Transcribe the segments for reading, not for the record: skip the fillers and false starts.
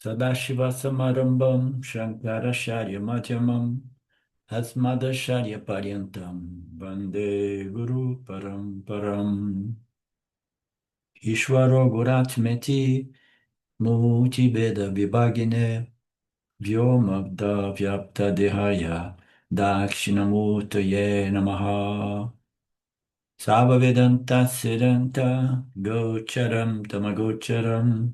Sadashivasamarambam Shankaracharya Madhyamam Asmadacharya Paryantam Vande Guru Paramparam Ishvaro Guratmeti Murti Veda Vibhagine Vyomabda Vyapta Dehaya Dakshinamurtaye Namaha Sava Vedanta Siddhanta Gocharam Tamagocharam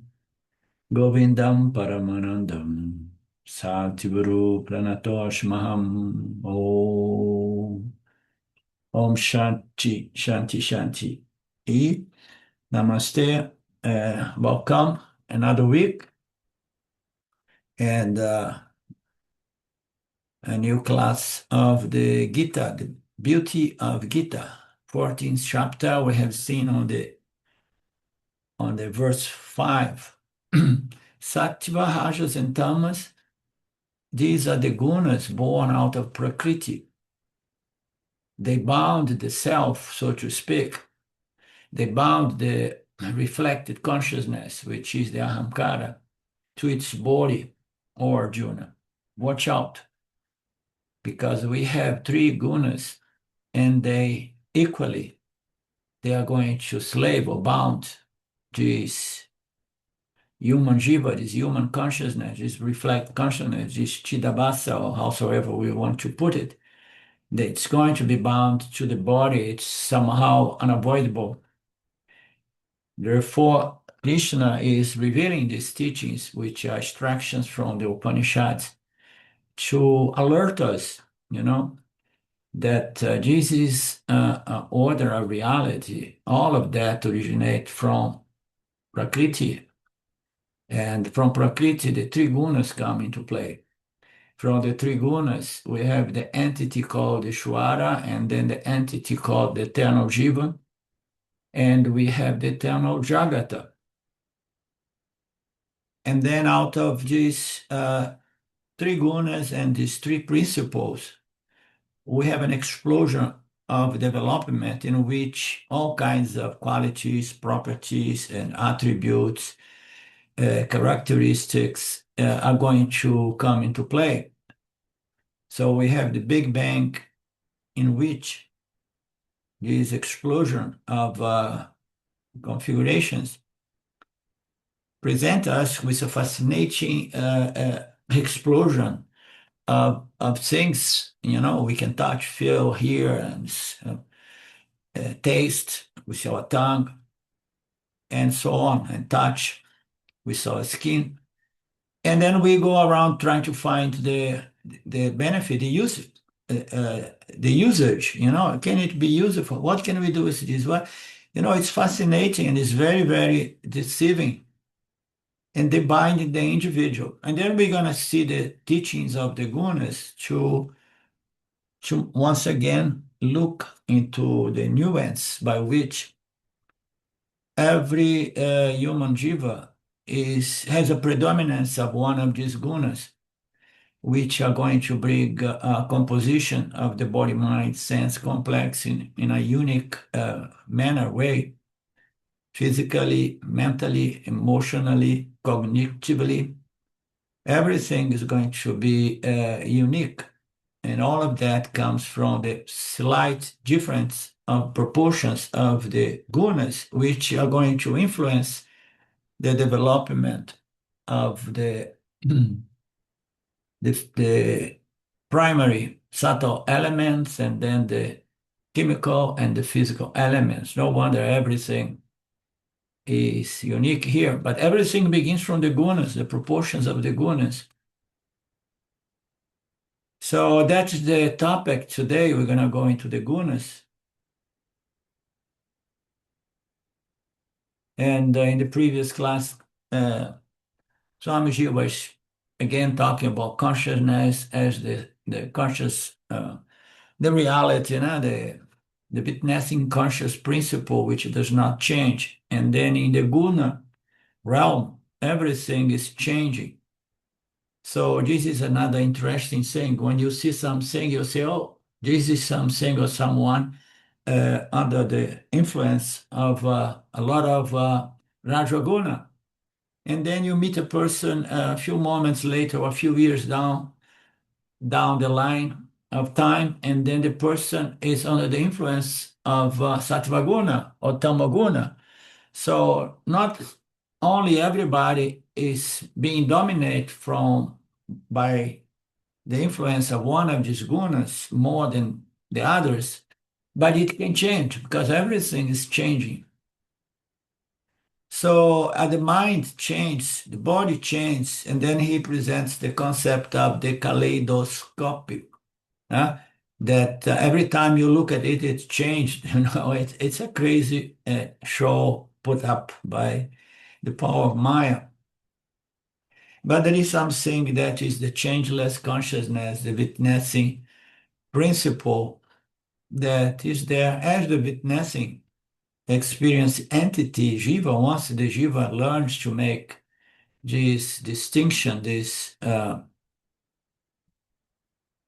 Govindam Paramanandam Satguru Pranatoshmaham Om Shanti Shanti Shanti E Namaste. Welcome another week and a new class of the Gita, the beauty of Gita. 14th chapter we have seen on the verse 5. Sattva, Rajas, and Tamas. These are the gunas born out of prakriti. They bound the self, so to speak. They bound the reflected consciousness, which is the ahamkara, to its body, or Arjuna. Watch out, because we have three gunas, and they are going to slave or bound this human jiva, this human consciousness, this reflect consciousness, this chidabhasa, or howsoever we want to put it. It's going to be bound to the body. It's somehow unavoidable. Therefore, Krishna is revealing these teachings, which are extractions from the Upanishads, to alert us, that this is order of reality. All of that originate from prakriti. And from prakriti, the three gunas come into play. From the three gunas, we have the entity called Ishvara, and then the entity called the eternal Jiva, and we have the eternal Jagata. And then out of these three gunas and these three principles, we have an explosion of development in which all kinds of qualities, properties, and attributes, characteristics are going to come into play. So we have the Big Bang, in which this explosion of configurations present us with a fascinating explosion of things, we can touch, feel, hear, and taste with our tongue, and so on, and touch with our skin. And then we go around trying to find the benefit, the usage, can it be useful? What can we do with this? What, it's fascinating and it's very, very deceiving. And they bind the individual. And then we're going to see the teachings of the gunas to once again look into the nuance by which every human jiva has a predominance of one of these gunas, which are going to bring a composition of the body, mind, sense complex in a unique manner, way, physically, mentally, emotionally, cognitively. Everything is going to be unique. And all of that comes from the slight difference of proportions of the gunas, which are going to influence the development of the primary subtle elements, and then the chemical and the physical elements. No wonder everything is unique here, but everything begins from the gunas, the proportions of the gunas. So that's the topic today. We're going to go into the gunas. And in the previous class, Swamiji was again talking about consciousness as the conscious, the reality, the witnessing conscious principle, which does not change. And then in the guna realm, everything is changing. So this is another interesting thing. When you see something, you say, oh, this is something or someone under the influence of a lot of Rajaguna. And then you meet a person a few moments later or a few years down the line of time, and then the person is under the influence of Sattva guna or Tamaguna. So not only everybody is being dominated from by the influence of one of these gunas more than the others, but it can change because everything is changing. So the mind changes, the body changes, and then he presents the concept of the kaleidoscopic, huh? That every time you look at it, it's changed. It's a crazy show put up by the power of Maya. But there is something that is the changeless consciousness, the witnessing principle that is there as the witnessing experience entity, Jiva. Once the Jiva learns to make this distinction, this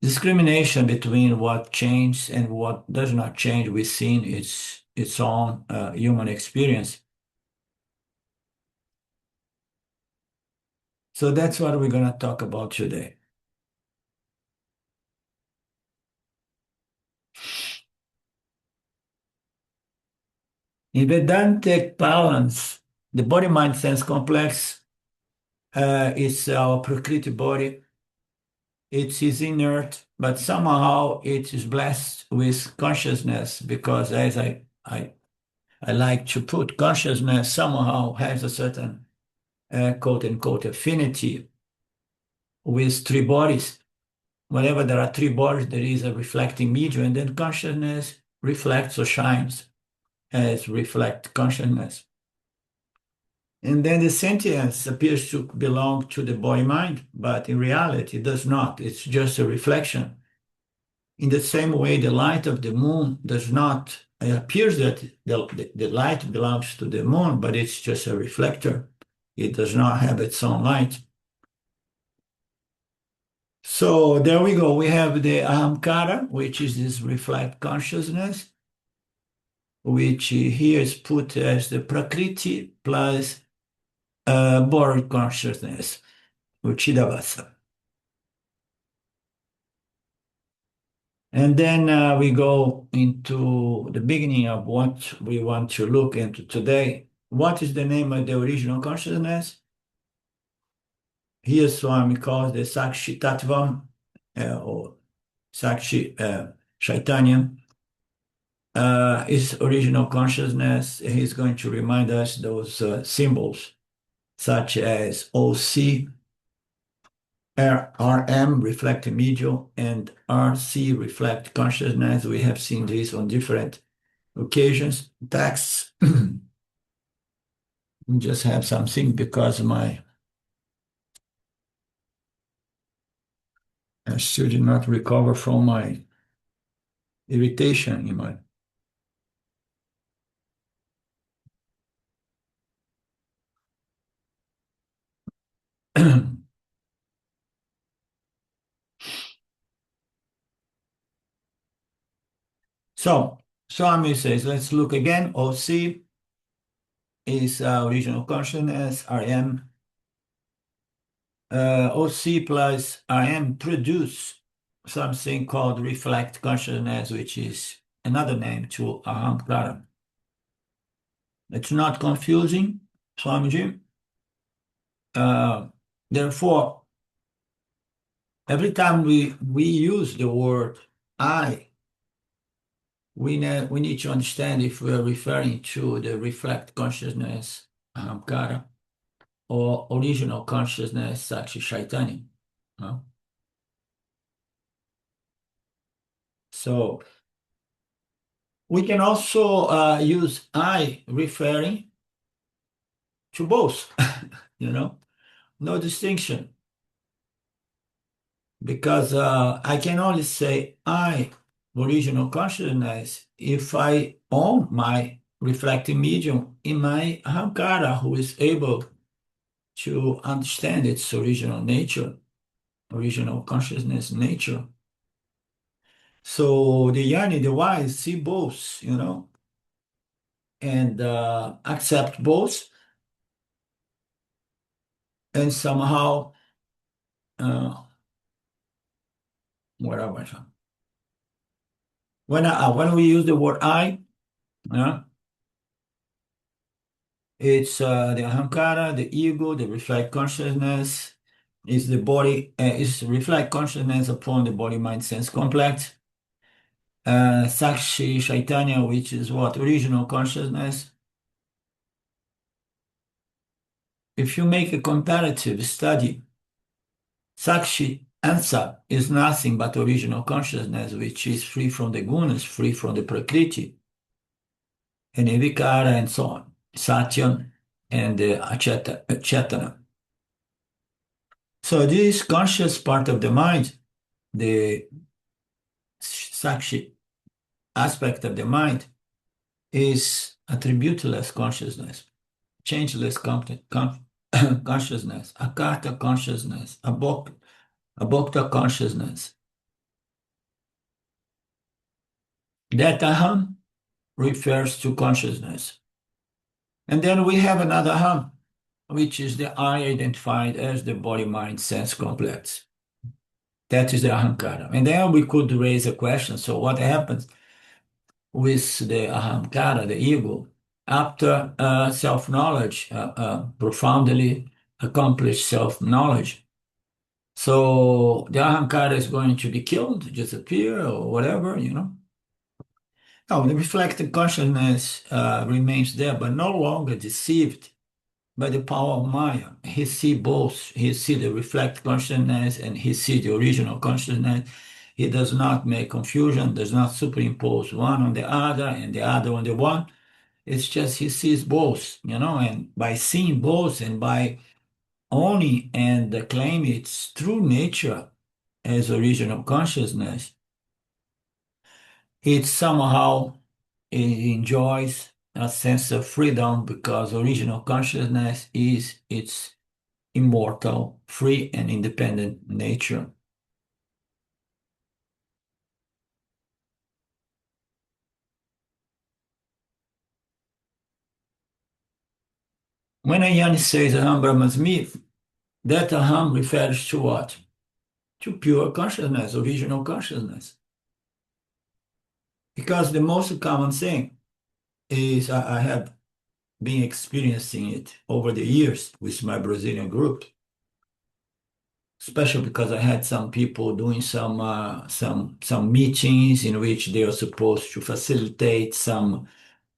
discrimination between what changes and what does not change within its own human experience. So that's what we're going to talk about today. In Vedantic balance, the body-mind sense complex is our prakriti body. It is inert, but somehow it is blessed with consciousness because, as I like to put, consciousness somehow has a certain quote unquote affinity with three bodies. Whenever there are three bodies, there is a reflecting medium, and then consciousness reflects or shines as reflect consciousness. And then the sentience appears to belong to the body mind, but in reality, it does not. It's just a reflection. In the same way, the light of the moon does not, it appears that the light belongs to the moon, but it's just a reflector. It does not have its own light. So there we go. We have the ahamkara, which is this reflect consciousness, which here is put as the prakriti plus born consciousness, or chidavasa. And then we go into the beginning of what we want to look into today. What is the name of the original consciousness? Here Swami calls the Sakshi Tattva or Sakshi Chaitanya. Is original consciousness. He's going to remind us those symbols such as OC, RM, reflect medial, and RC, reflect consciousness. We have seen this on different occasions. Texts. Just have something because I still did not recover from my irritation in my So Swami says, let's look again. OC is original consciousness, RM. OC plus RM produce something called reflect consciousness, which is another name to ahamkara. It's not confusing, Swamiji. Therefore, every time we use the word I, we need to understand if we're referring to the reflect consciousness, ahamkara, or original consciousness, Sakshi Chaitanya. No? So we can also use I referring to both, no distinction. Because I can only say I, original consciousness, if I own my reflecting medium in my ahamkara, who is able to understand its original nature, original consciousness nature. So the yani, the wise, see both, and accept both. and somehow, uh, where am I from? When we use the word I, uh, it's the ahankara, the ego, the reflect consciousness, is the body, is reflect consciousness upon the body, mind, sense complex. Sakshi Chaitanya, which is what? Original consciousness. If you make a comparative study, Sakshi Ansa is nothing but original consciousness, which is free from the gunas, free from the prakriti, and vikara, and so on. Satyam and Chetana. So this conscious part of the mind, the Sakshi aspect of the mind, is attributeless consciousness, changeless consciousness, akarta consciousness, abhokta consciousness. That aham refers to consciousness. And then we have another aham, which is the I identified as the body-mind sense complex. That is the ahankara. And then we could raise a question. So what happens with the ahankara, the ego, after self-knowledge, profoundly accomplished self-knowledge? So the ahankara is going to be killed, disappear, or whatever, you know? No, the reflected consciousness remains there, but no longer deceived by the power of Maya. He see both. He see the reflect consciousness and he see the original consciousness. He does not make confusion, does not superimpose one on the other and the other on the one. It's just he sees both, you know, and by seeing both and by owning and claim its true nature as original consciousness, it somehow enjoys a sense of freedom because original consciousness is its immortal, free, and independent nature. When a Yanni says Aham Brahmasmi, that Aham refers to what? To pure consciousness, original consciousness. Because the most common thing is I have been experiencing it over the years with my Brazilian group, especially because I had some people doing some meetings in which they are supposed to facilitate some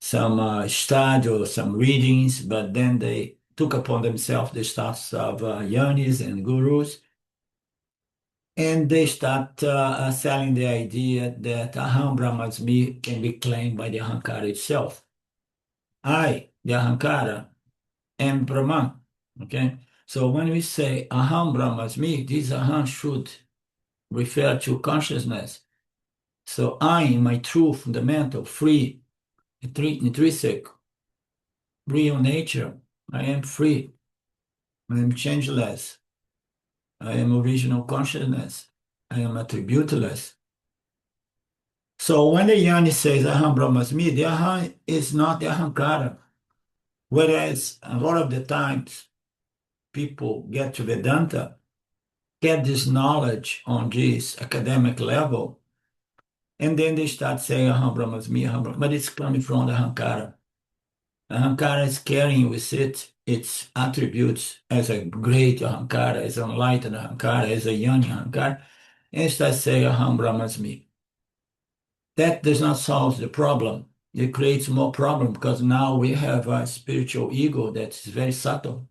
study or some readings, but then they took upon themselves the status of yanis and gurus, and they start selling the idea that Aham Brahmasmi can be claimed by the Ahankara itself. I, the Ahankara, am Brahman. Okay? So when we say Aham Brahmasmi, this Aham should refer to consciousness. So I, in my true, fundamental, free, intrinsic, real nature, I am free. I am changeless. I am original consciousness. I am attributeless. So when the Yanni says Aham Brahmasmi, the Aham is not the Ahankara. Whereas a lot of the times people get to Vedanta, get this knowledge on this academic level, and then they start saying Aham Brahmasmi, Aham Brahmasmi, but it's coming from the Ahankara. Ahankara is carrying with it its attributes as a great Ahankara, as an enlightened Ahankara, as a young Ahankara, and starts saying Aham Brahmasmi. That does not solve the problem. It creates more problem because now we have a spiritual ego that's very subtle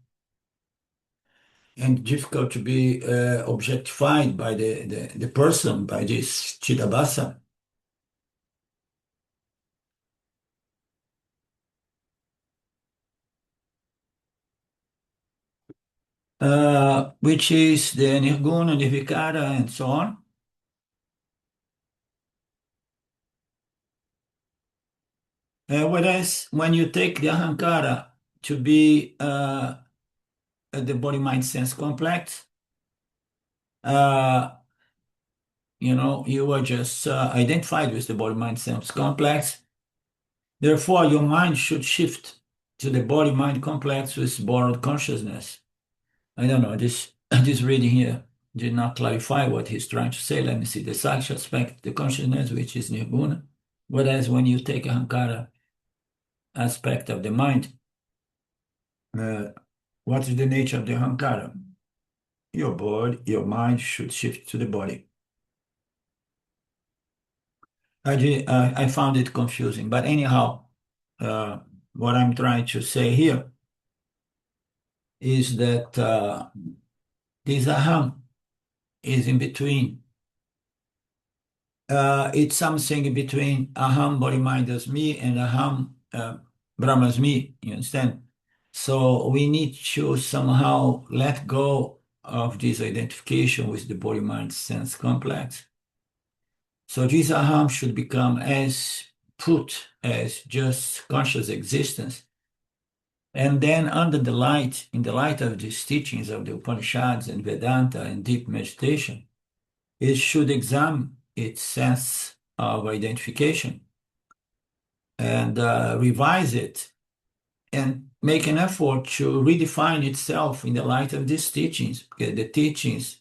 and difficult to be objectified by the person, by this Chidabhasa. Which is the Nirguna, Nirvikara, and so on. Whereas when you take the Ahankara to be the body mind sense complex, uh, you are just identified with the body mind sense complex. Therefore, your mind should shift to the body mind complex with borrowed consciousness. I don't know, this reading here did not clarify what he's trying to say. Let me see. The Sakshi aspect, the consciousness, which is nirguna. Whereas when you take a Ahankara aspect of the mind, uh, what is the nature of the Ahankara? Your body, your mind should shift to the body. I found it confusing, but anyhow, uh, what I'm trying to say here is that this aham is in between. It's something between aham, body, mind as me, and aham, Brahma as me. You understand? So we need to somehow let go of this identification with the body, mind, sense complex. So this aham should become as put as just conscious existence. And then under the light, in the light of these teachings of the Upanishads and Vedanta and deep meditation, it should examine its sense of identification and revise it and make an effort to redefine itself in the light of these teachings, because the teachings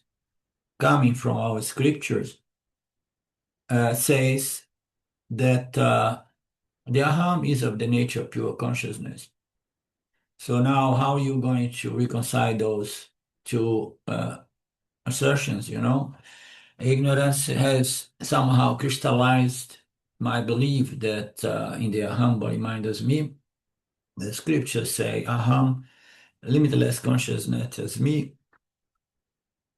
coming from our scriptures says that the aham is of the nature of pure consciousness. So now, how are you going to reconcile those two assertions? Ignorance has somehow crystallized my belief that in the aham body mind as me, the scriptures say aham, limitless consciousness as me,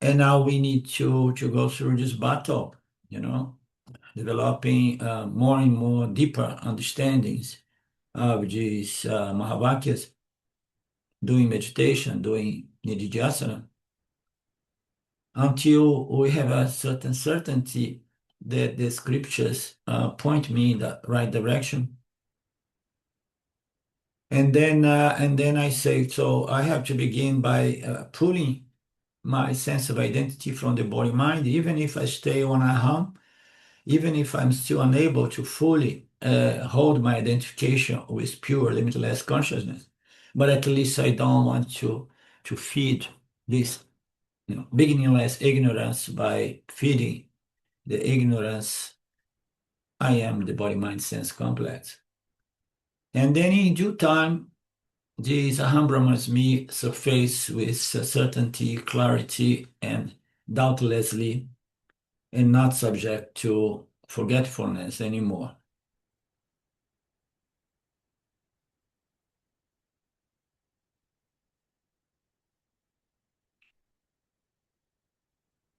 and now we need to go through this battle, developing more and more deeper understandings of these Mahavakyas, doing meditation, doing nididhyasana, until we have a certain certainty that the scriptures point me in the right direction. And then I say, so I have to begin by pulling my sense of identity from the body mind, even if I stay on aham, even if I'm still unable to fully hold my identification with pure limitless consciousness. But at least I don't want to feed this beginningless ignorance by feeding the ignorance I am the body mind sense complex. And then in due time, this aham brahmasmi surface with certainty, clarity, and doubtlessly, and not subject to forgetfulness anymore.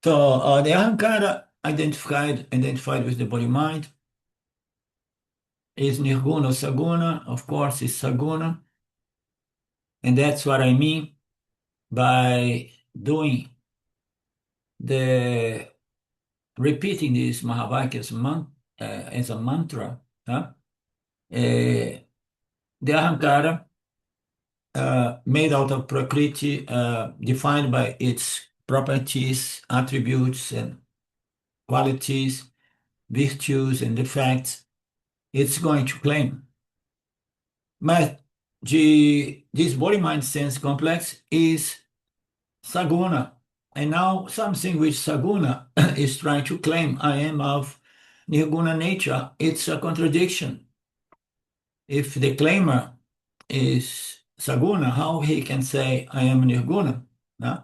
So the ahankara identified with the body mind is nirguna saguna, of course, is saguna, and that's what I mean by doing the repeating these Mahavakyas as a mantra. Huh? The ahankara, made out of prakriti, defined by its properties, attributes, and qualities, virtues, and defects, it's going to claim. But this body-mind sense complex is saguna. And now something which saguna is trying to claim, I am of nirguna nature, it's a contradiction. If the claimer is saguna, how he can say, I am nirguna? No?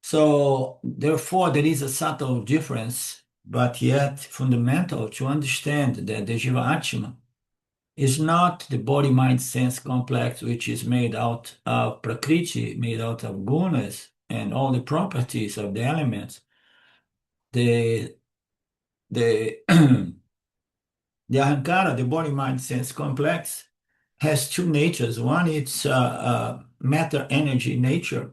So therefore, there is a subtle difference, but yet fundamental to understand that the Jiva Atma is not the body-mind sense complex, which is made out of prakriti, made out of gunas and all the properties of the elements. The the the ahankara, the body-mind sense complex, has two natures. One is matter energy nature,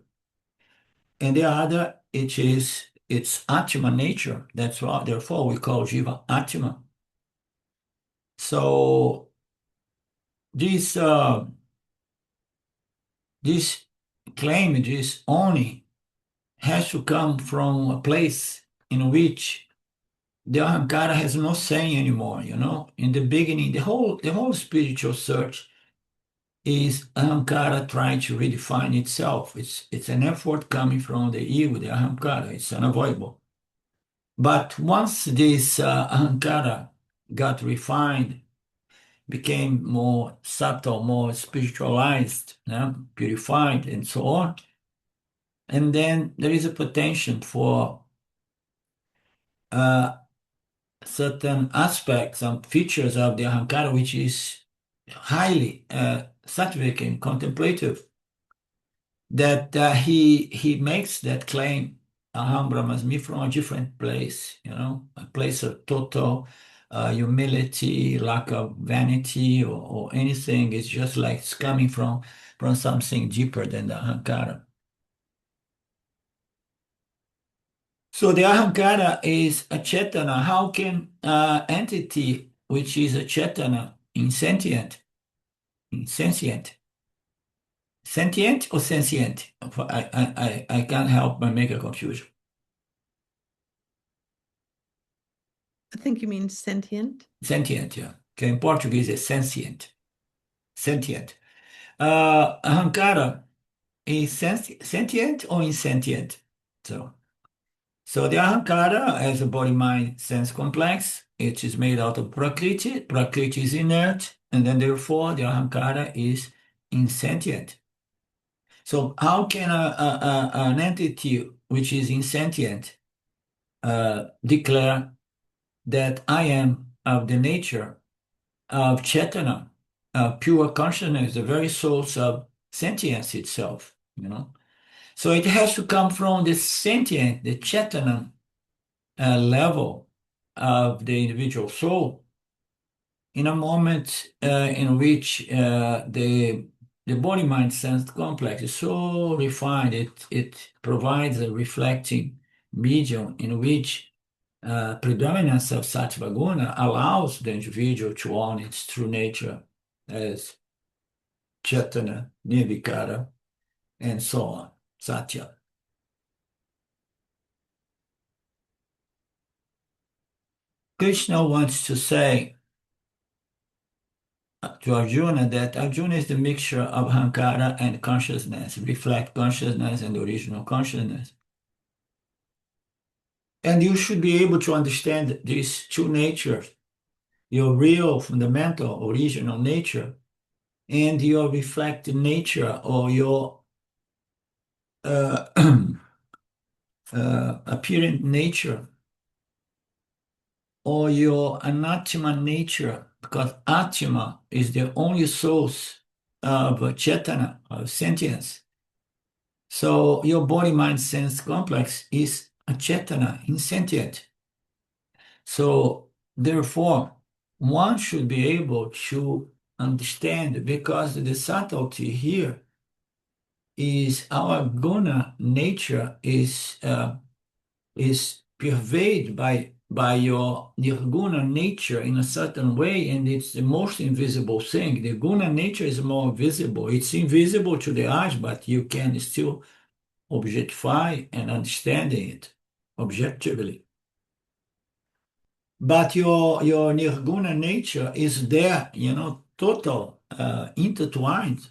and the other it is its atma nature. That's why, therefore, we call Jiva Atma. So this this claim, this owning, has to come from a place in which the ahankara has no saying anymore. In the beginning, the whole spiritual search is ahankara trying to redefine itself. It's an effort coming from the ego, the ahankara. It's unavoidable. But once this ahankara got refined, became more subtle, more spiritualized, purified, and so on, and then there is a potential for uh, certain aspects and features of the ahankara, which is highly sattvic and contemplative, that he makes that claim, Aham Brahmasmi, from a different place, a place of total humility, lack of vanity or anything. It's just like it's coming from something deeper than the ahankara. So the ahankara is a chetana. How can entity which is a chetana insentient, sentient or sentient? I can't help but make a confusion. I think you mean sentient. Sentient, yeah. Okay, in Portuguese é sentient. Sentient. Ahankara is sentient or insentient? So the ahankara as a body-mind sense complex, it is made out of prakriti. Prakriti is inert, and then therefore the ahankara is insentient. So how can an entity which is insentient declare that I am of the nature of Chetana, pure consciousness, the very source of sentience itself? So it has to come from the sentient, the Chetana level of the individual soul in a moment in which the body mind sense complex is so refined, it provides a reflecting medium in which predominance of sattva guna allows the individual to own its true nature as chetana, nirvikara, and so on, satya. Krishna wants to say to Arjuna that Arjuna is the mixture of ahankara and consciousness, reflect consciousness and original consciousness. And you should be able to understand these two natures, your real, fundamental, original nature, and your reflected nature or your apparent nature or your anatma nature, because atma is the only source of chetana, of sentience. So your body, mind, sense complex is a chetana, insentient. So therefore, one should be able to understand, because the subtlety here is our guna nature is pervaded by your nirguna nature in a certain way, and it's the most invisible thing. The guna nature is more visible. It's invisible to the eyes, but you can still objectify and understand it objectively. But your nirguna nature is there, total, intertwined,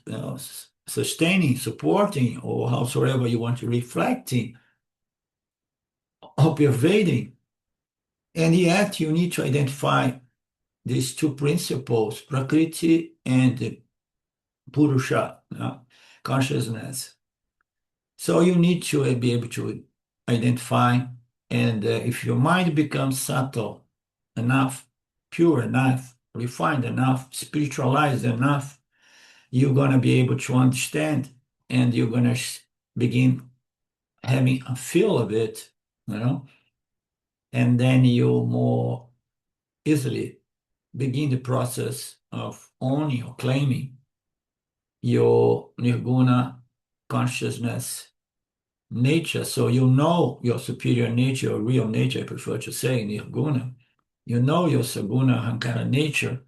sustaining, supporting, or howsoever you want to reflecting, or pervading. And yet you need to identify these two principles, prakriti and purusha, consciousness. So you need to be able to identify, and if your mind becomes subtle enough, pure enough, refined enough, spiritualized enough, you're going to be able to understand, and you're going to begin having a feel of it, and then you more easily begin the process of owning or claiming your nirguna consciousness nature. So you know your superior nature, or real nature, I prefer to say, nirguna. You know your saguna ahankara nature,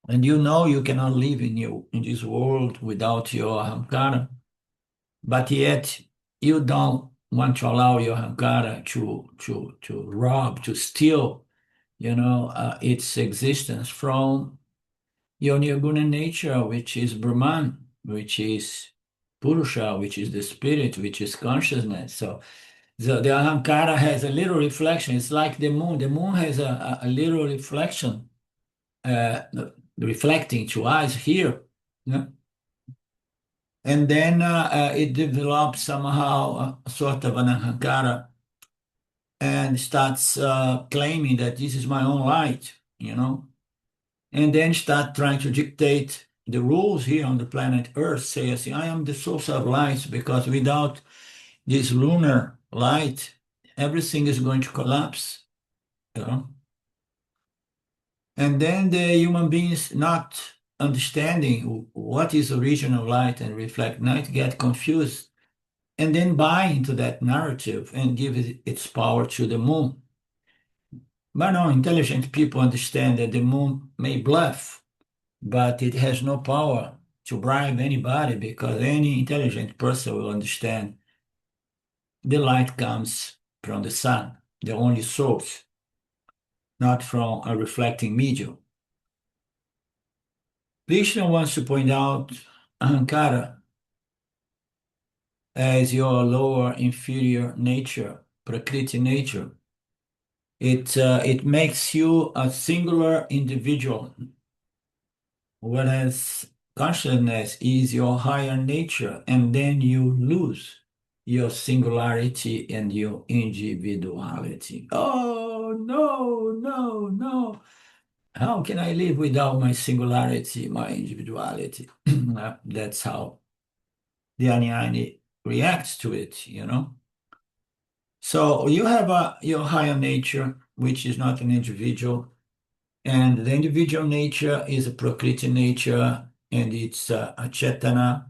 and you know you cannot live in this world without your ahankara, but yet you don't want to allow your ahankara to rob, to steal, its existence from your nirguna nature, which is Brahman, which is Purusha, which is the spirit, which is consciousness. So the Ahankara has a little reflection. It's like the moon. The moon has a little reflection, uh, reflecting to us here. Yeah? And then it develops somehow a sort of an Ahankara and starts claiming that this is my own light, and then start trying to dictate the rules here on the planet Earth, saying, I am the source of light because without this lunar light, everything is going to collapse, you know. And then the human beings not understanding what is original light and reflect light get confused and then buy into that narrative and give it its power to the moon. But no, intelligent people understand that the moon may bluff, but it has no power to bribe anybody because any intelligent person will understand the light comes from the sun, the only source, not from a reflecting medium. Krishna wants to point out Ahankara as your lower inferior nature, prakriti nature. It makes you a singular individual, whereas consciousness is your higher nature, and then you lose your singularity and your individuality. Oh, no, no, no. How can I live without my singularity, my individuality? That's how the Jnani reacts to it. So you have your higher nature, which is not an individual, and the individual nature is a prakriti nature, and it's a chetana,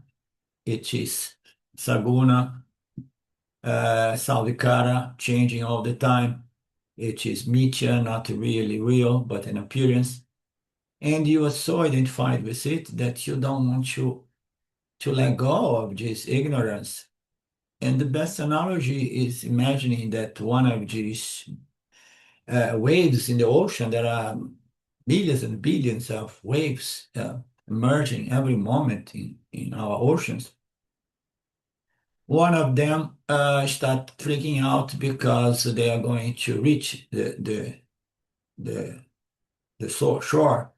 it is saguna, savikara, changing all the time. It is mithya, not really real, but an appearance. And you are so identified with it that you don't want to let go of this ignorance. And the best analogy is imagining that one of these waves in the ocean, there are billions and billions of waves emerging every moment in our oceans. One of them start freaking out because they are going to reach the shore,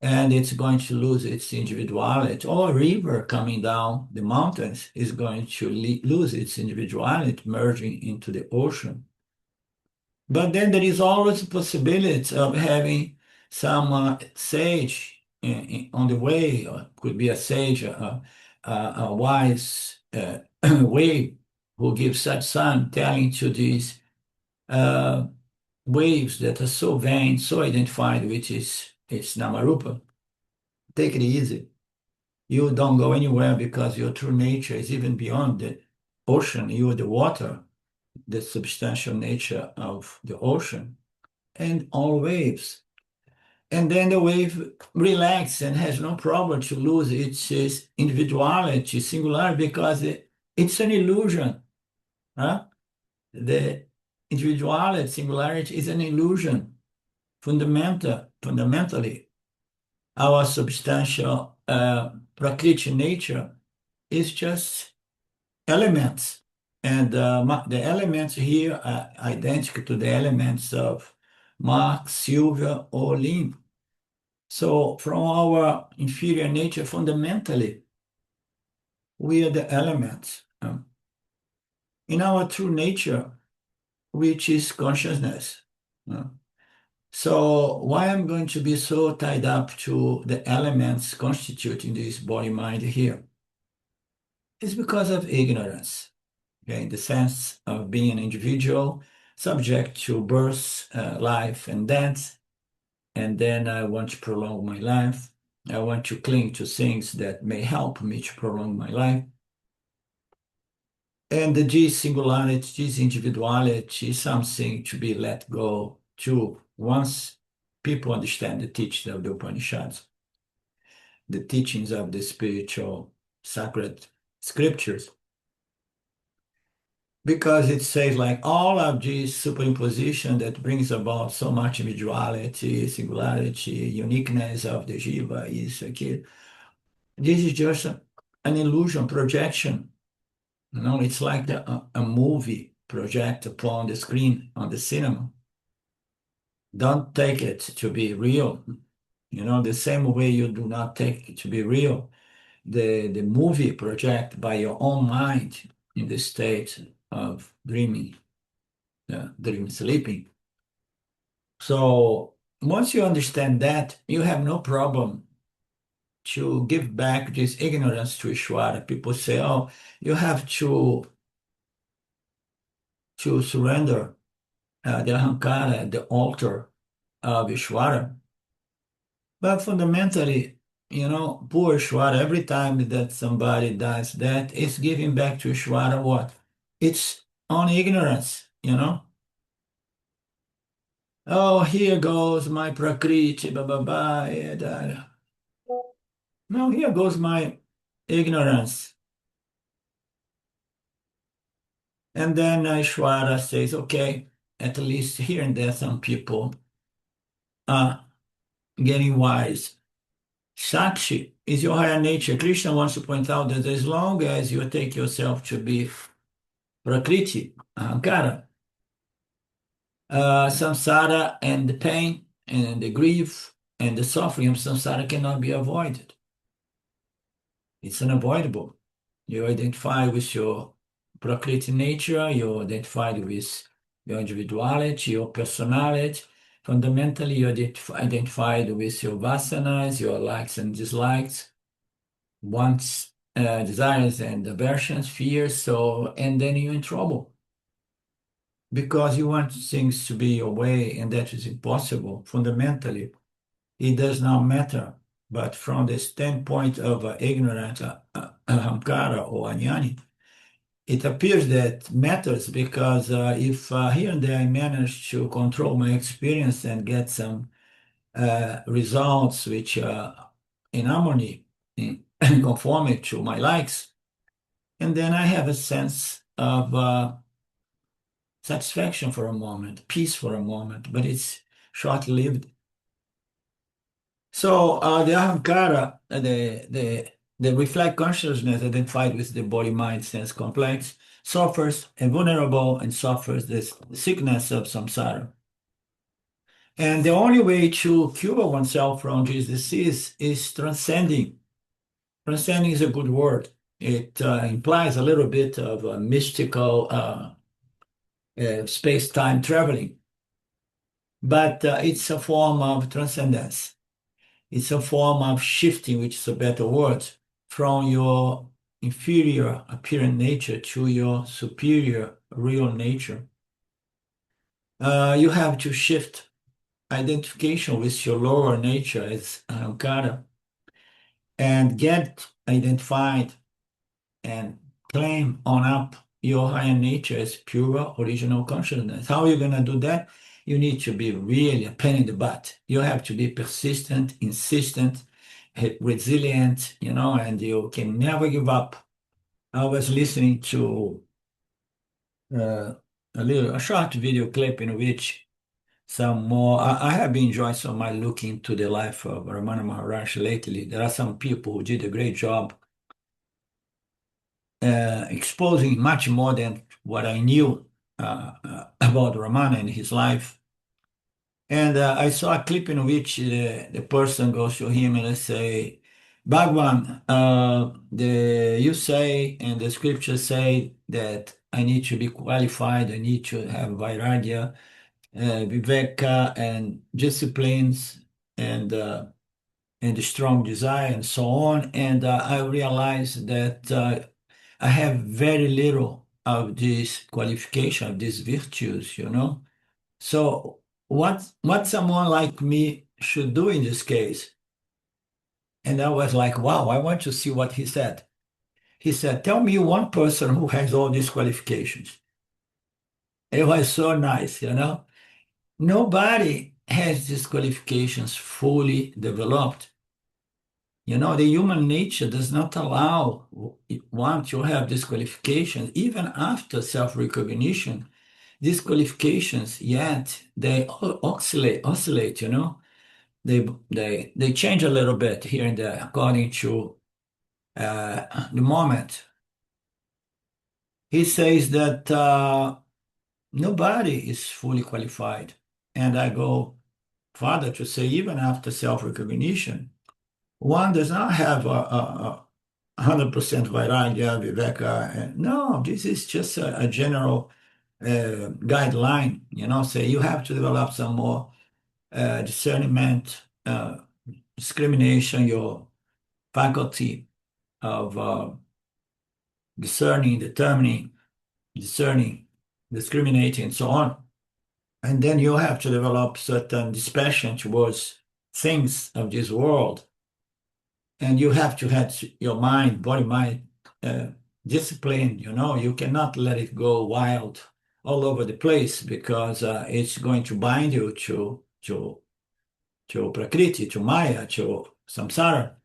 and it's going to lose its individuality. Or a river coming down the mountains is going to lose its individuality, merging into the ocean. But then there is always a possibility of having some sage on the way, or could be a sage, a wise way who gives satsang, telling to these uh, waves that are so vain, so identified with its namarupa. Take it easy. You don't go anywhere because your true nature is even beyond the ocean. You are the water, the substantial nature of the ocean, and all waves. And then the wave relaxes and has no problem to lose its individuality, singularity, because it's an illusion. Huh? The individuality, singularity is an illusion, fundamentally. Our substantial prakriti nature is just elements. And the elements here are identical to the elements of Mark, Sylvia, or Lynn. So from our inferior nature, fundamentally, we are the elements. In our true nature, which is consciousness. So why I'm going to be so tied up to the elements constituting this body-mind here? It's because of ignorance, okay, in the sense of being an individual subject to birth, life, and death. And then I want to prolong my life. I want to cling to things that may help me to prolong my life. And this singularity, this individuality is something to be let go to once people understand the teachings of the Upanishads, the teachings of the spiritual sacred scriptures. because it says like all of this superimposition that brings about so much individuality, singularity, uniqueness of the jiva is okay. This is just an illusion, projection. It's like a movie project upon the screen on the cinema. Don't take it to be real. The same way you do not take it to be real. The movie project by your own mind in the state of dreaming, dream sleeping. So once you understand that, you have no problem to give back this ignorance to Ishvara. People say, oh, you have to surrender the Ahankara, the altar of Ishvara. But fundamentally, poor Ishvara, every time that somebody does that, it's giving back to Ishvara what? It's only ignorance. Oh, here goes my prakriti, blah, blah, blah. No, here goes my ignorance. And then Ishvara says, okay, at least here and there, some people are getting wise. Sakshi is your higher nature. Krishna wants to point out that as long as you take yourself to be prakriti, ahankara, samsara and the pain and the grief and the suffering of samsara cannot be avoided. It's unavoidable. You identify with your prakriti nature, you identify with your individuality, your personality. Fundamentally, you identified with your vasanas, your likes and dislikes, wants, desires and aversions, fears. And then you're in trouble because you want things to be your way, and that is impossible. Fundamentally, it does not matter. But from the standpoint of ignorant ahamkara or anyani, it appears that matters because if here and there I manage to control my experience and get some results which are in harmony, in conformity to my likes, and then I have a sense of satisfaction for a moment, peace for a moment, but it's short-lived. So the ahamkara, the reflect consciousness identified with the body, mind, sense complex, suffers and vulnerable and suffers this sickness of samsara. And the only way to cure oneself from this disease is transcending. Transcending is a good word. It implies a little bit of a mystical space-time traveling, but it's a form of transcendence. It's a form of shifting, which is a better word, from your inferior apparent nature to your superior real nature. You have to shift identification with your lower nature as ahankara and get identified and claim on up your higher nature as pure original consciousness. How are you going to do that? You need to be really a pain in the butt. You have to be persistent, insistent, resilient, and you can never give up. I was listening to a short video clip in which I have been enjoying so much looking to the life of Ramana Maharaj lately. There are some people who did a great job exposing much more than what I knew about Ramana and his life. And I saw a clip in which the person goes to him and say, Bhagwan, you say and the scriptures say that I need to be qualified, I need to have vairagya, viveka, and disciplines, and strong desire, and so on. And I realized that I have very little of this qualification, of these virtues. So what someone like me should do in this case? And I was like, wow, I want to see what he said. He said, tell me one person who has all these qualifications. It was so nice. Nobody has these qualifications fully developed. The human nature does not allow want to have disqualifications, even after self-recognition, disqualifications, yet they oscillate, They change a little bit here and there according to the moment. He says that nobody is fully qualified. And I go further to say, even after self-recognition, one does not have a 100% vairagya, viveka. No, this is just a general guideline, say you have to develop some more discernment, discrimination, your faculty of discerning, determining, discerning, discriminating, and so on. And then you have to develop certain dispassion towards things of this world. And you have to have your mind, body, mind, discipline, you cannot let it go wild all over the place because it's going to bind you to prakriti, to maya, to samsara.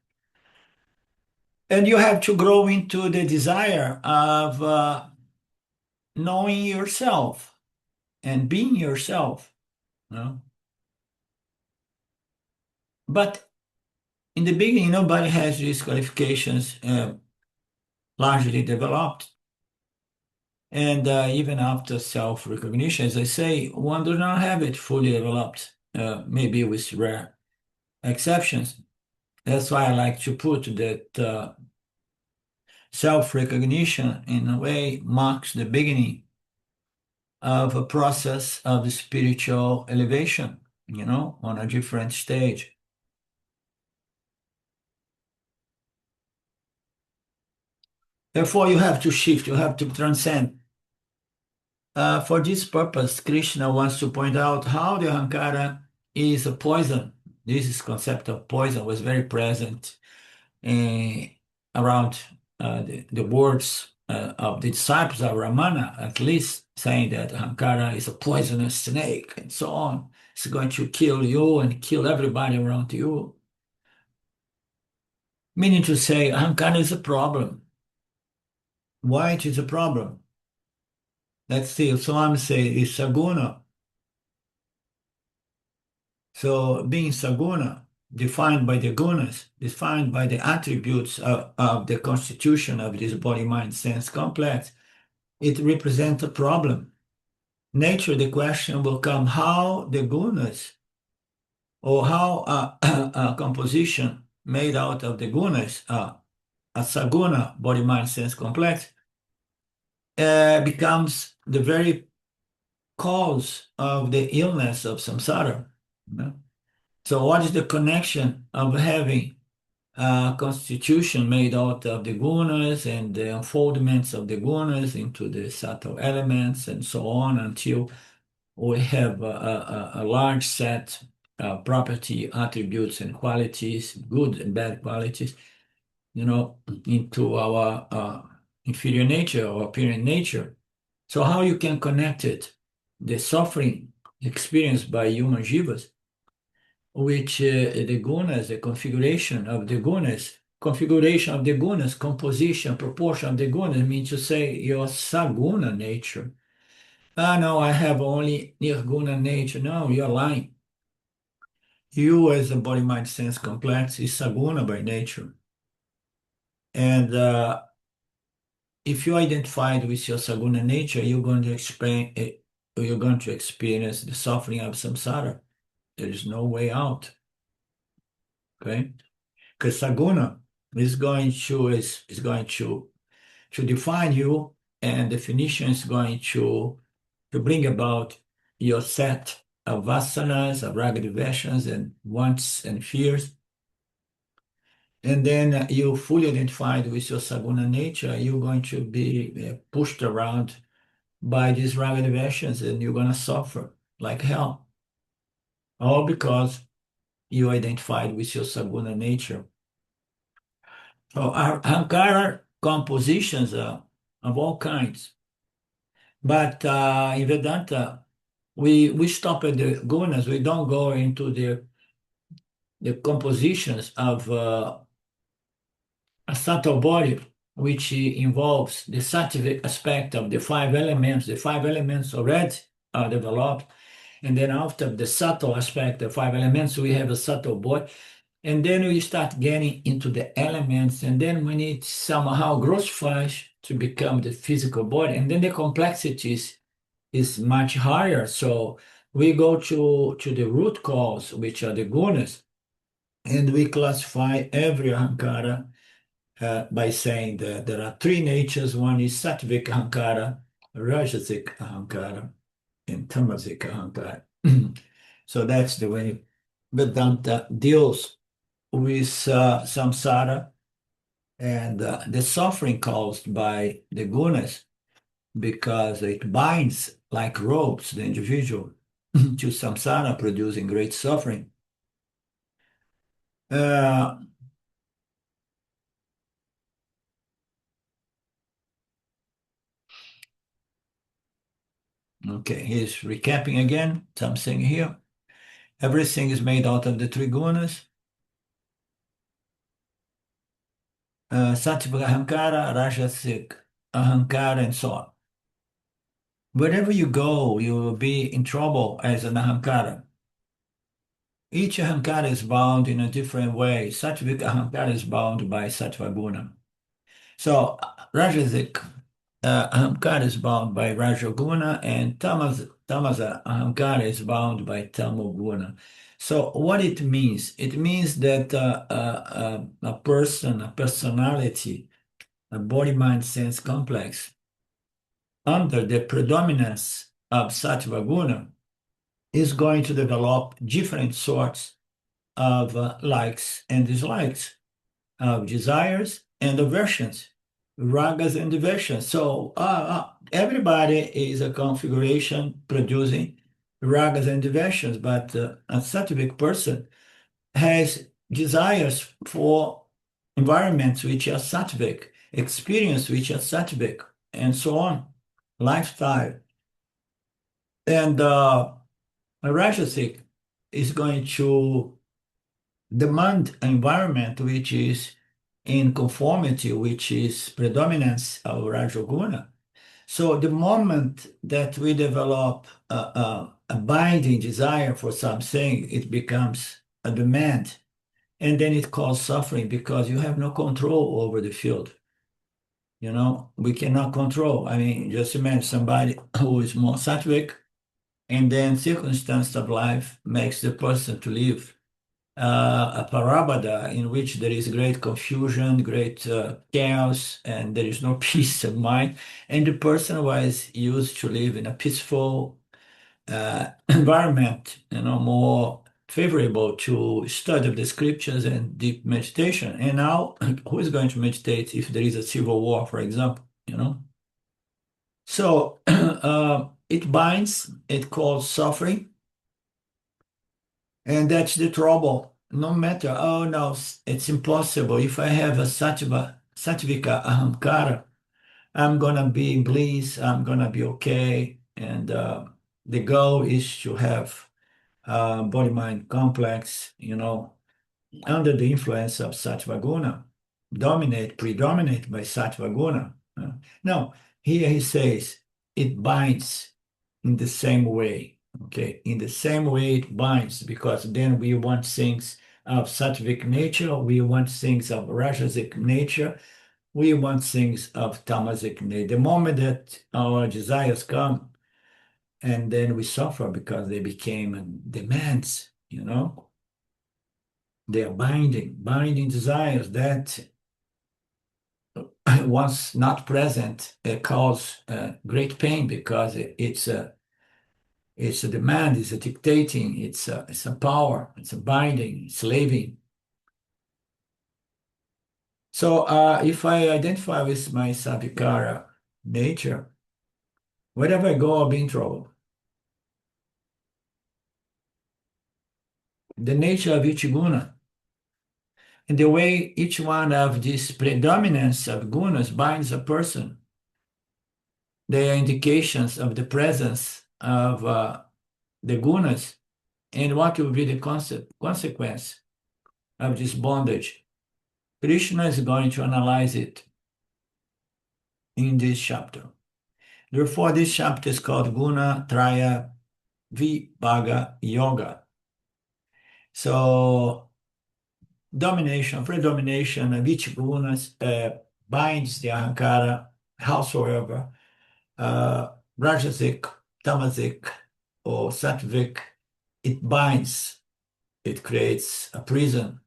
And you have to grow into the desire of knowing yourself and being yourself. But in the beginning, nobody has these qualifications largely developed. And even after self-recognition, as I say, one does not have it fully developed, maybe with rare exceptions. That's why I like to put that self-recognition, in a way, marks the beginning of a process of spiritual elevation, on a different stage. Therefore, you have to shift, you have to transcend. For this purpose, Krishna wants to point out how the Ahankara is a poison. This concept of poison was very present around the words of the disciples of Ramana, at least, saying that Ahankara is a poisonous snake and so on. It's going to kill you and kill everybody around you. Meaning to say, Ahankara is a problem. Why it is a problem? Let's see, Swami say it's saguna. So being saguna, defined by the gunas, defined by the attributes of the constitution of this body, mind, sense complex, it represents a problem. Nature, the question will come how the gunas, or how a composition made out of the gunas, a saguna, body, mind, sense complex, becomes the very cause of the illness of samsara. So what is the connection of having a constitution made out of the gunas and the unfoldments of the gunas into the subtle elements and so on until we have a large set of property, attributes, and qualities, good and bad qualities, into our inferior nature or apparent nature. So how you can connect it, the suffering experienced by human jivas, which the gunas, the configuration of the gunas, composition, proportion of the gunas, means to say your saguna nature. No, I have only nirguna nature. No, you're lying. You, as a body, mind, sense complex, is saguna by nature. And if you identified with your saguna nature, you're going to experience the suffering of samsara. There is no way out. Okay? Because saguna is going to define you, and definition is going to bring about your set of vasanas, of raga diversions, and wants and fears. And then you fully identified with your saguna nature, you're going to be pushed around by these raga diversions, and you're going to suffer like hell. All because you identified with your saguna nature. So our Ahankara compositions are of all kinds. But in Vedanta, we stop at the gunas. We don't go into the compositions of a subtle body, which involves the sattvic aspect of the five elements. The five elements already are developed. And then after the subtle aspect, the five elements, we have a subtle body. And then we start getting into the elements. And then when it somehow grossifies to become the physical body, and then the complexities is much higher. So we go to the root cause, which are the gunas, and we classify every ahankara by saying that there are three natures. One is sattvic ahankara, rajasic ahankara, and tamasic ahankara. So that's the way Vedanta deals with samsara and the suffering caused by the gunas, because it binds like ropes the individual to samsara, producing great suffering. Okay, he's recapping again something here. Everything is made out of the three gunas. Sattva ahankara, rajasic ahankara, and so on. Wherever you go, you will be in trouble as an ahankara. Each ahankara is bound in a different way. Sattvic ahankara is bound by sattva guna. So rajasic ahankara is bound by rajoguna, and tamasa ahankara is bound by tamoguna. So what it means? It means that a person, a personality, a body-mind sense complex under the predominance of sattva guna is going to develop different sorts of likes and dislikes, of desires and aversions, ragas and diversions. So everybody is a configuration producing ragas and diversions, but a sattvic person has desires for environments which are sattvic, experience which are sattvic, and so on, lifestyle. And a rajasic is going to demand an environment which is in conformity, which is predominance of rajoguna. So the moment that we develop a binding desire for something, it becomes a demand, and then it causes suffering because you have no control over the field. You know, we cannot control. I mean, just imagine somebody who is more sattvic, and then circumstance of life makes the person to live a parabada in which there is great confusion, great chaos, and there is no peace of mind. And the person was used to live in a peaceful environment, you know, more favorable to study of the scriptures and deep meditation. And now, who is going to meditate if there is a civil war, for example, you know? So it binds, it causes suffering, and that's the trouble. No matter, oh no, it's impossible. If I have a sattvika ahamkara, I'm gonna be in bliss, I'm gonna be okay. And the goal is to have body-mind complex, you know, under the influence of sattva guna, predominate by sattva guna. No, here he says it binds in the same way. Okay, in the same way it binds, because then we want things of sattvic nature, we want things of rajasic nature, we want things of tamasic nature. The moment that our desires come, and then we suffer because they became demands, you know. They are binding desires that once not present cause great pain, because it's a demand, it's a dictating, it's a power, it's a binding, slaving. So if I identify with my savikara nature, wherever I go, I'll be in trouble. The nature of each guna, and the way each one of these predominance of gunas binds a person, they are indications of the presence of the gunas, and what will be the consequence of this bondage. Krishna is going to analyze it in this chapter. Therefore, this chapter is called Guna Traya Vibhaga Yoga. So, domination, predomination of each gunas binds the ahankara, howsoever, rajasic, tamasic, or sattvic, it binds, it creates a prison,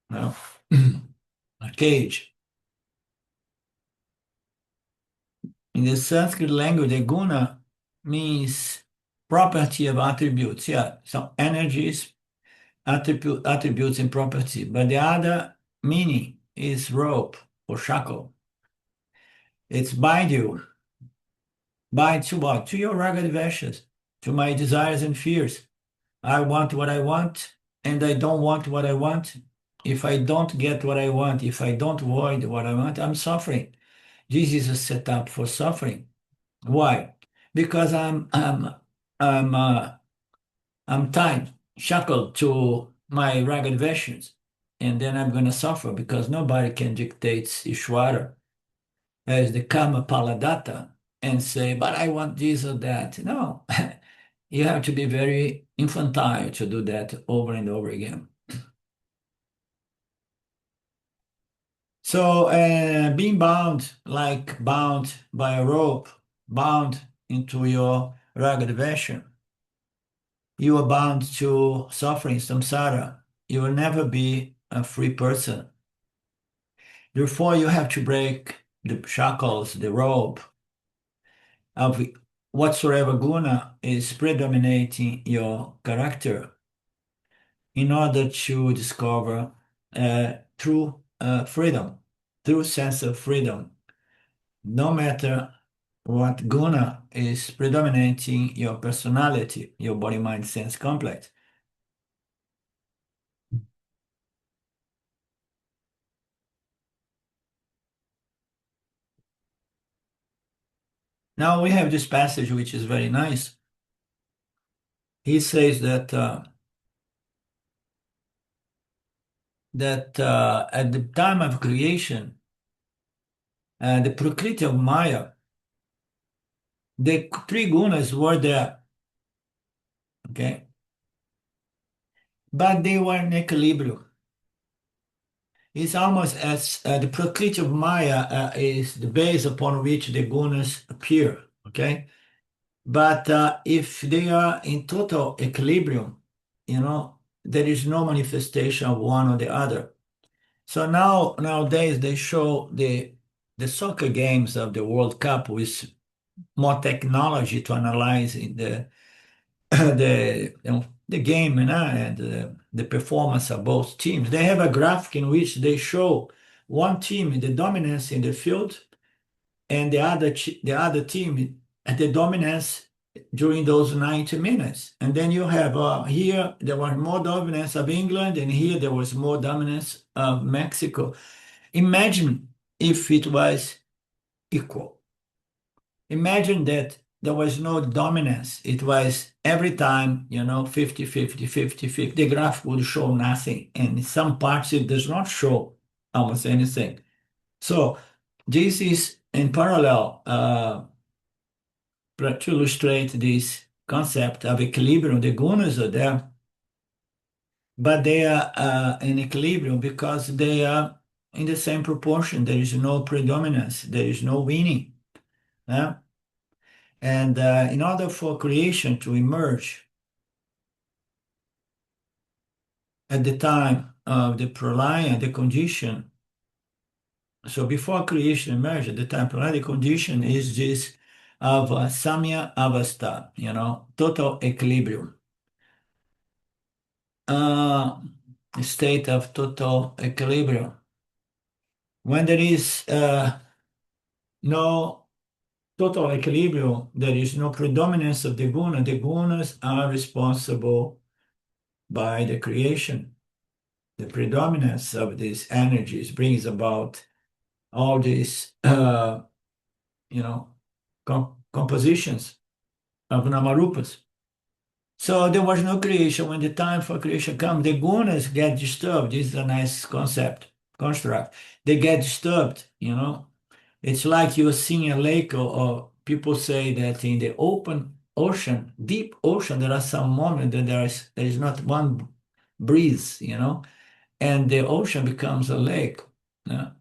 no? A cage. In the Sanskrit language, the guna means property of attributes. Yeah, some energies, attributes and property. But the other meaning is rope or shackle. It's bind you. Bind to what? To your ragged veshes, to my desires and fears. I want what I want, and I don't want what I want. If I don't get what I want, if I don't avoid what I want, I'm suffering. This is a setup for suffering. Why? Because I'm tied, shackled to my ragged veshes, and then I'm going to suffer because nobody can dictate Ishvara as the Kama Paladata and say, but I want this or that. No, you have to be very infantile to do that over and over again. So being bound, like bound by a rope, bound into your ragged vesture, you are bound to suffering, samsara. You will never be a free person. Therefore, you have to break the shackles, the rope of whatsoever guna is predominating your character in order to discover true freedom, true sense of freedom. No matter what guna is predominating your personality, your body, mind, sense complex. Now we have this passage which is very nice. He says that at the time of creation, the prakriti of Maya, the three gunas were there, okay, but they were in equilibrium. It's almost as the prakriti of Maya is the base upon which the gunas appear, okay? But if they are in total equilibrium, there is no manifestation of one or the other. So nowadays they show the soccer games of the World Cup with more technology to analyze the the game and the performance of both teams. They have a graphic in which they show one team the dominance in the field and the other team the dominance during those 90 minutes. And then you have here there was more dominance of England and here there was more dominance of Mexico. Imagine if it was equal. Imagine that there was no dominance. It was every time, 50, 50, 50, 50. The graph would show nothing. And in some parts, it does not show almost anything. So this is in parallel to illustrate this concept of equilibrium. The gunas are there, but they are in equilibrium because they are in the same proportion. There is no predominance. There is no winning. Yeah? And in order for creation to emerge at the time of the pralaya, the condition, so before creation emerged, at the time pralaya, the condition is this of samya avastha, total equilibrium. A state of total equilibrium. When there is no total equilibrium, there is no predominance of the guna. The gunas are responsible by the creation. The predominance of these energies brings about all these, compositions of namarupas. So there was no creation. When the time for creation comes, the gunas get disturbed. This is a nice construct. They get disturbed, It's like you're seeing a lake, or people say that in the open ocean, deep ocean, there are some moments that there is not one breeze, and the ocean becomes a lake. Yeah?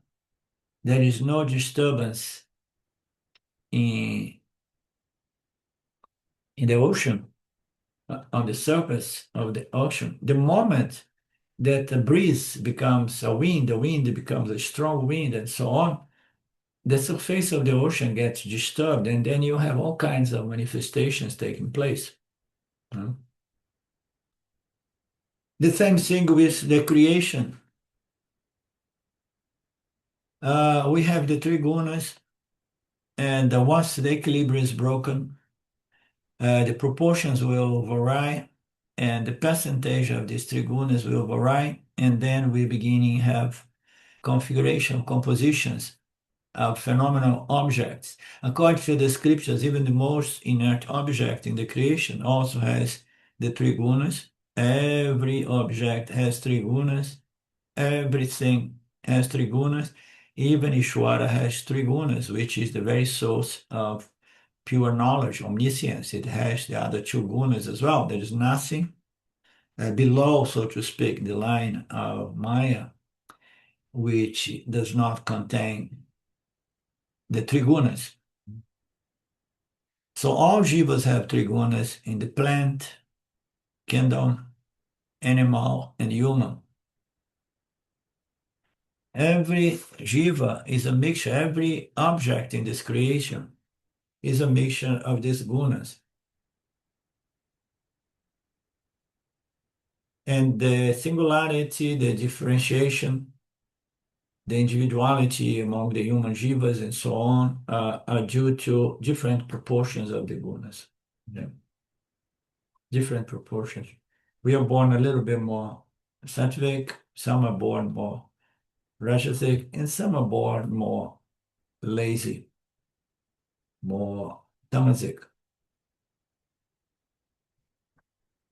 There is no disturbance in the ocean, on the surface of the ocean. The moment that the breeze becomes a wind, the wind becomes a strong wind, and so on, the surface of the ocean gets disturbed, and then you have all kinds of manifestations taking place. The same thing with the creation. We have the three gunas, and once the equilibrium is broken, the proportions will vary, and the percentage of these three gunas will vary, and then we beginning have configuration compositions of phenomenal objects. According to the scriptures, even the most inert object in the creation also has the three gunas. Every object has three gunas. Everything has three gunas. Even Ishvara has three gunas, which is the very source of pure knowledge, omniscience. It has the other two gunas as well. There is nothing below, so to speak, the line of Maya, which does not contain the three gunas. So all jivas have three gunas in the plant, kingdom, animal, and human. Every jiva is a mixture, every object in this creation is a mixture of these gunas. And the singularity, the differentiation, the individuality among the human jivas and so on are due to different proportions of the gunas. Yeah. Different proportions. We are born a little bit more sattvic, some are born more rajasic, and some are born more lazy, more tamasic.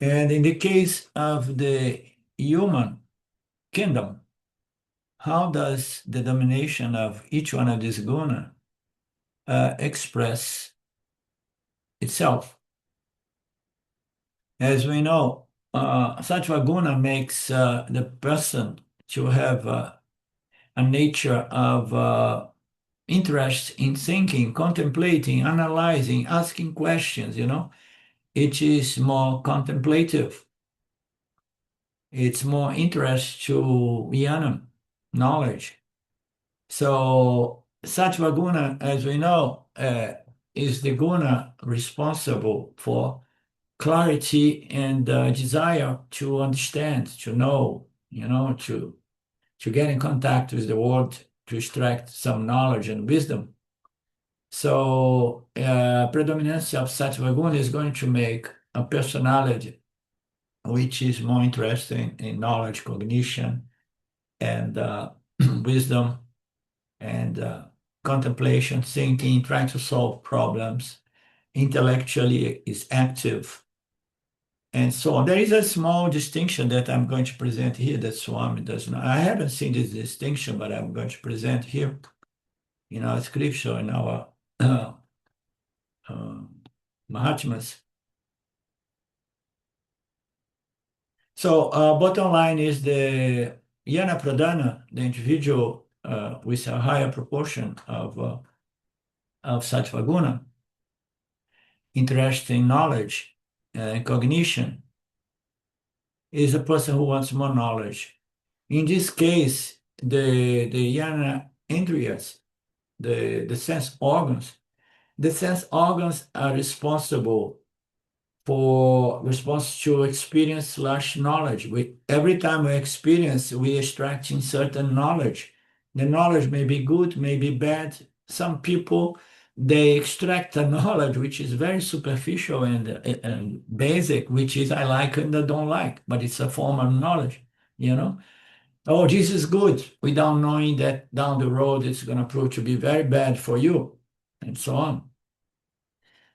And in the case of the human kingdom, how does the domination of each one of these guna express itself? As we know, Sattva guna makes the person to have a nature of interest in thinking, contemplating, analyzing, asking questions, It is more contemplative. It's more interest to jnana, knowledge. So Sattva guna, as we know, is the guna responsible for clarity and desire to understand, to know, to get in contact with the world, to extract some knowledge and wisdom. So predominance of Sattva guna is going to make a personality which is more interested in knowledge, cognition, and wisdom, and contemplation, thinking, trying to solve problems. Intellectually is active, and so on. There is a small distinction that I'm going to present here that Swami does not. I haven't seen this distinction, but I'm going to present here in our scripture, in our Mahatmas. So bottom line is the Jnana Pradhana, the individual with a higher proportion of Sattva guna, interest in knowledge and cognition, is a person who wants more knowledge. In this case, the Jnana Indriyas, the sense organs are responsible for response to experience/knowledge. Every time we experience, we extracting certain knowledge. The knowledge may be good, may be bad. Some people, they extract a knowledge which is very superficial and basic, which is I like and I don't like, but it's a form of knowledge, Oh, this is good, without knowing that down the road it's going to prove to be very bad for you, and so on.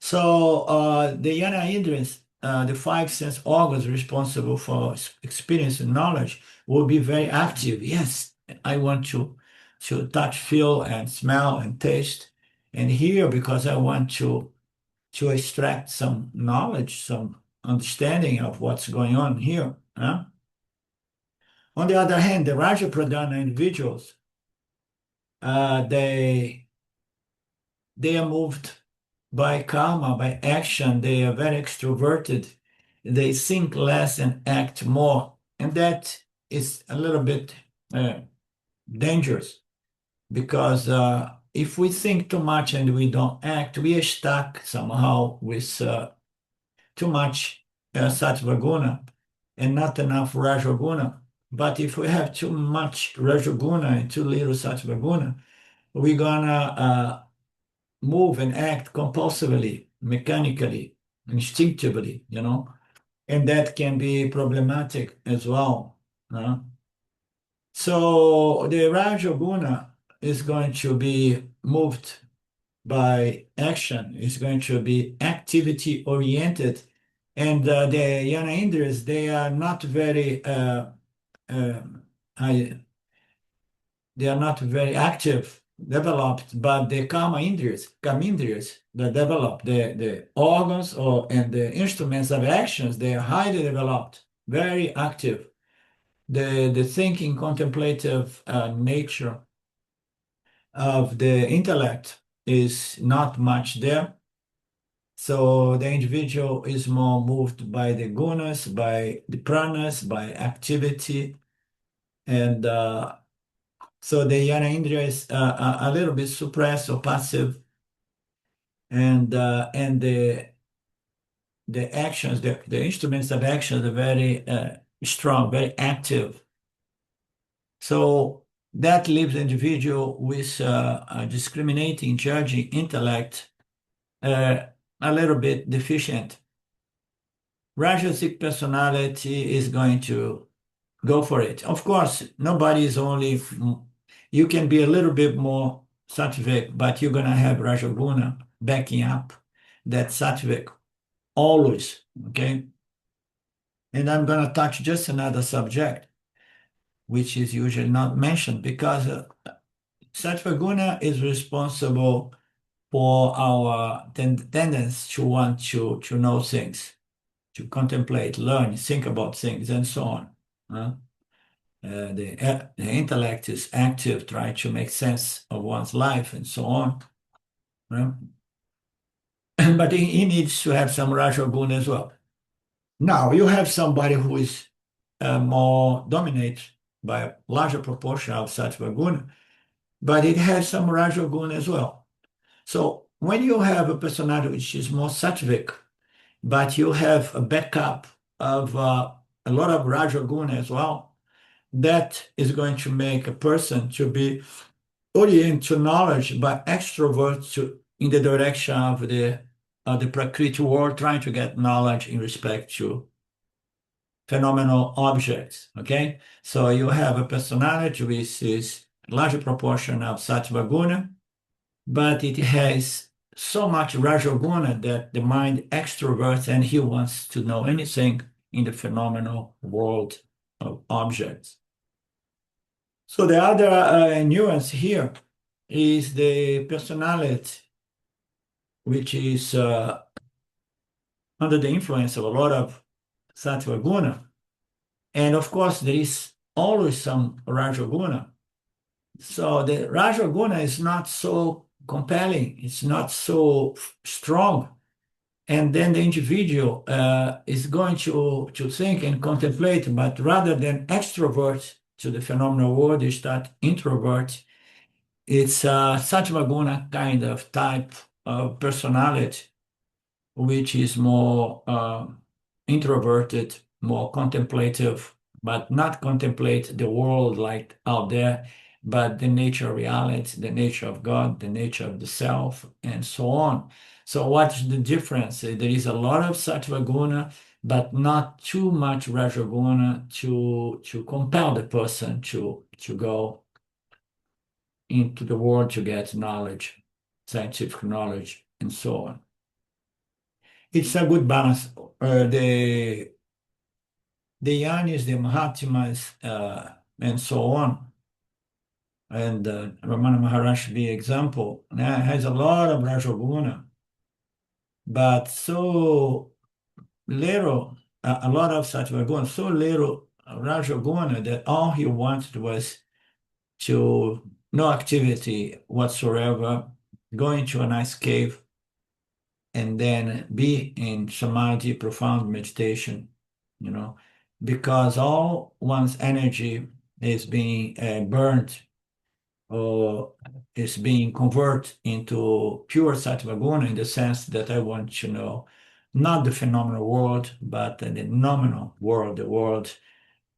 So the Jnana Indriyas, the five sense organs responsible for experience and knowledge, will be very active. Yes, I want to to touch, feel, and smell and taste. And here, because I want to extract some knowledge, some understanding of what's going on here. Huh? On the other hand, the Raja Pradhana individuals, they are moved by karma, by action. They are very extroverted. They think less and act more. And that is a little bit dangerous because if we think too much and we don't act, we are stuck somehow with too much sattva guna and not enough raja guna. But if we have too much raja guna and too little sattva guna, we're gonna move and act compulsively, mechanically, instinctively, and that can be problematic as well. So the Raja Guna is going to be moved by action, is going to be activity oriented, and the Jnana Indriyas, they are not very they are not very active, developed, but the Kamindriyas, that develop the organs and the instruments of actions, they are highly developed, very active. The thinking, contemplative nature of the intellect is not much there. So the individual is more moved by the gunas, by the pranas, by activity, and so the Jnana Indriya is a little bit suppressed or passive, and the actions, the instruments of action are very strong, very active. So that leaves the individual with a discriminating, judging intellect a little bit deficient. Rajasic personality is going to go for it. Of course, nobody is only, you can be a little bit more sattvic, but you're going to have Rajaguna backing up that sattvic always, okay? And I'm going to touch just another subject, which is usually not mentioned because Sattva Guna is responsible for our tendency to want to know things, to contemplate, learn, think about things, and so on. The intellect is active, trying to make sense of one's life and so on. But he needs to have some Raja Guna as well. Now, you have somebody who is more dominated by a larger proportion of Sattva Guna, but it has some Raja Guna as well. So when you have a personality which is more sattvic, but you have a backup of a lot of Raja Guna as well, that is going to make a person to be oriented to knowledge, but extrovert in the direction of the prakriti world, trying to get knowledge in respect to phenomenal objects. Okay, so you have a personality which is a larger proportion of sattva guna, but it has so much raja guna that the mind extroverts and he wants to know anything in the phenomenal world of objects. So the other nuance here is the personality, which is under the influence of a lot of sattva guna. And of course, there is always some raja guna. So the raja guna is not so compelling, it's not so strong. And then the individual is going to think and contemplate, but rather than extrovert to the phenomenal world, you start introvert. It's a sattva guna kind of type of personality, which is more introverted, more contemplative, but not contemplate the world like out there, but the nature of reality, the nature of God, the nature of the self, and so on. So what's the difference? There is a lot of sattva guna, but not too much raja guna to compel the person to go into the world to get knowledge, scientific knowledge, and so on. It's a good balance. The Yanis, the Mahatmas, and so on, and Ramana Maharshi, the example, has a lot of Rajoguna, but so little, a lot of Sattva guna, so little Rajoguna that all he wanted was to no activity whatsoever, go into a nice cave, and then be in samadhi, profound meditation, because all one's energy is being burned or is being converted into pure sattva guna in the sense that I want to know not the phenomenal world, but the nominal world, the world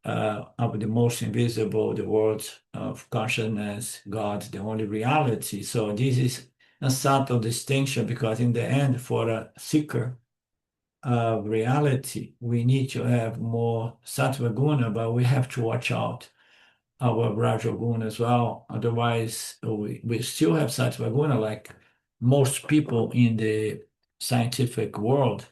of the most invisible, the world of consciousness, God, the only reality. So this is a subtle distinction because in the end, for a seeker of reality, we need to have more sattva guna, but we have to watch out our raja guna as well. Otherwise, we still have sattva guna like most people in the scientific world,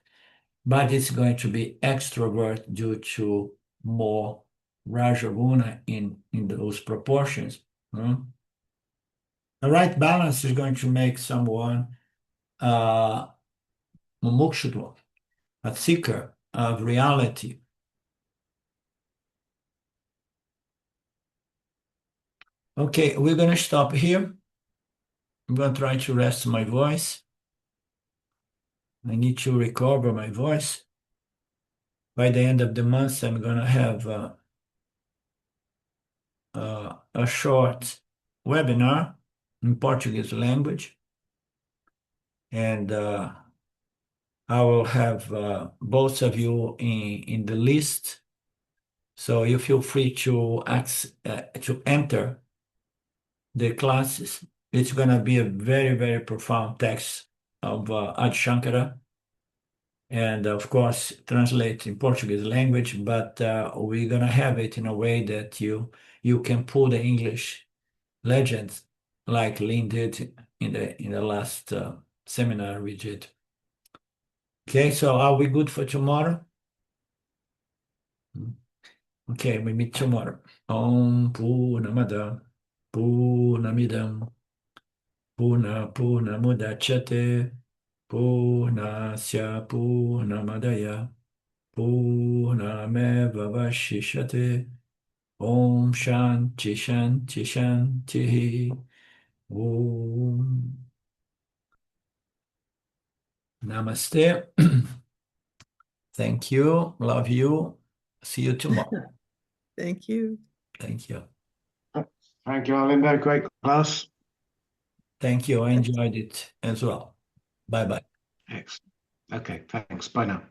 but it's going to be extrovert due to more Rajaguna in those proportions. The right balance is going to make someone mumukshutva, a seeker of reality. Okay, we're going to stop here. I'm going to try to rest my voice. I need to recover my voice. By the end of the month, I'm going to have a short webinar in Portuguese language. And I will have both of you in the list. So you feel free to enter the classes. It's going to be a very, very profound text of Adi Shankara. And of course, translate in Portuguese language, but we're going to have it in a way that you can pull the English legends like Lynn did in the last seminar we did. Okay, so are we good for tomorrow? Okay, we meet tomorrow. Om Purnamada Purnamidam Purnamudachyate Purnasya Purnamadaya Purnameva Vashishate Om Shanti Shanti Shanti Om Namaste. Thank you. Love you. See you tomorrow. Thank you. Thank you. Thank you, Arlindo. Great class. Thank you. I enjoyed it as well. Bye-bye. Excellent. Okay, thanks. Bye now.